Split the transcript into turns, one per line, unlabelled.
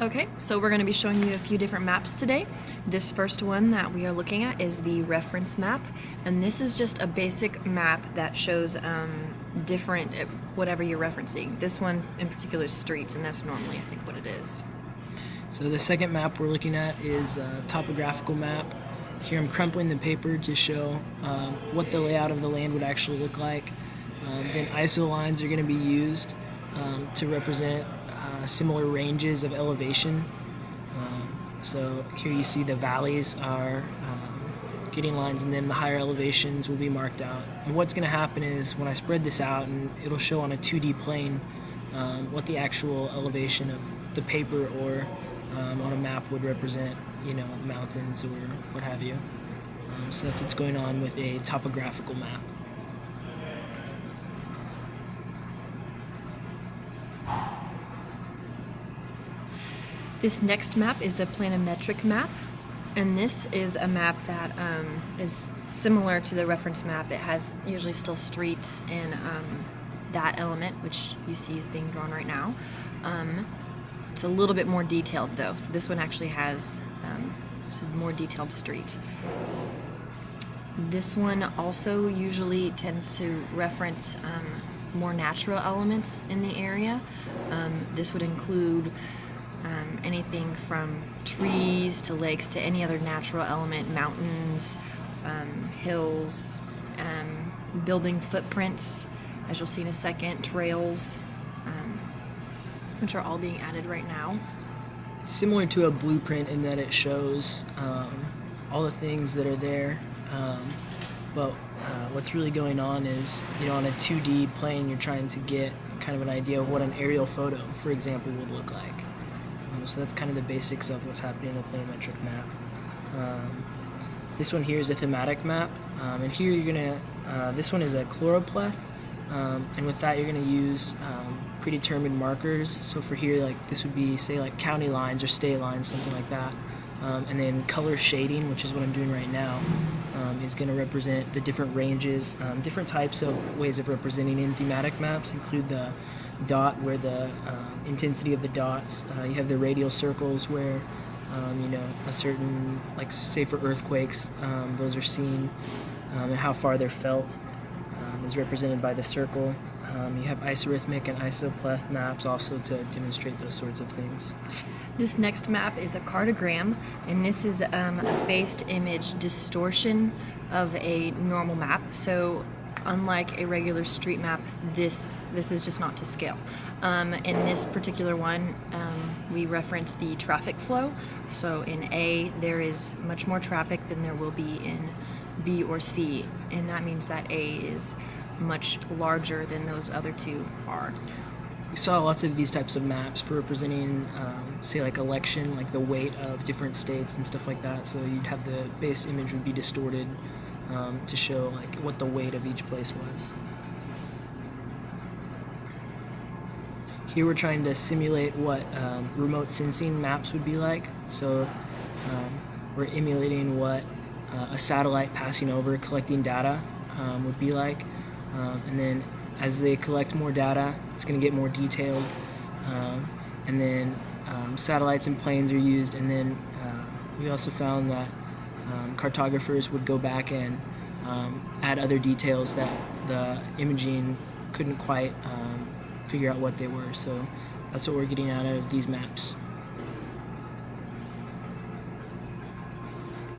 Okay, so we're going to be showing you a few different maps today. This first one that we are looking at is the reference map, and this is just a basic map that shows different, whatever you're referencing. This one in particular is streets, and that's normally, I think, what it is.
So the second map we're looking at is a topographical map. Here I'm crumpling the paper to show what the layout of the land would actually look like. Then ISO lines are going to be used to represent similar ranges of elevation. So here you see the valleys are getting lines, and then the higher elevations will be marked out. And what's going to happen is when I spread this out, and it'll show on a 2D plane what the actual elevation of the paper or on a map would represent, mountains or what have you. So that's what's going on with a topographical map.
This next map is a planimetric map, and this is a map that is similar to the reference map. It has usually still streets and that element, which you see is being drawn right now. It's a little bit more detailed though, so this one actually has a more detailed street. This one also usually tends to reference more natural elements in the area. This would include anything from trees to lakes to any other natural element, mountains, hills, building footprints, as you'll see in a second, trails, which are all being added right now.
It's similar to a blueprint in that it shows all the things that are there, but what's really going on is, on a 2D plane, you're trying to get kind of an idea of what an aerial photo, for example, would look like. So that's kind of the basics of what's happening in a planimetric map. This one here is a thematic map, and here you're gonna. This one is a choropleth, and with that you're gonna use predetermined markers. So for here, like this would be, say, like county lines or state lines, something like that. And then color shading, which is what I'm doing right now, is going to represent the different ranges. Different types of ways of representing in thematic maps include the dot, where the intensity of the dots. You have the radial circles where, a certain, like say for earthquakes, those are seen, and how far they're felt is represented by the circle. You have isorhythmic and isopleth maps also to demonstrate those sorts of things.
This next map is a cartogram, and this is a based image distortion of a normal map. So unlike a regular street map, this is just not to scale. In this particular one, we reference the traffic flow. So in A, there is much more traffic than there will be in B or C, and that means that A is much larger than those other two are.
We saw lots of these types of maps for representing, say, like election, like the weight of different states and stuff like that. So you'd have the base image would be distorted to show like what the weight of each place was. Here we're trying to simulate what remote sensing maps would be like. So we're emulating what a satellite passing over collecting data would be like, and then as they collect more data, it's going to get more detailed, and then satellites and planes are used, and then we also found that cartographers would go back and add other details that the imaging couldn't quite figure out what they were. So that's what we're getting out of these maps.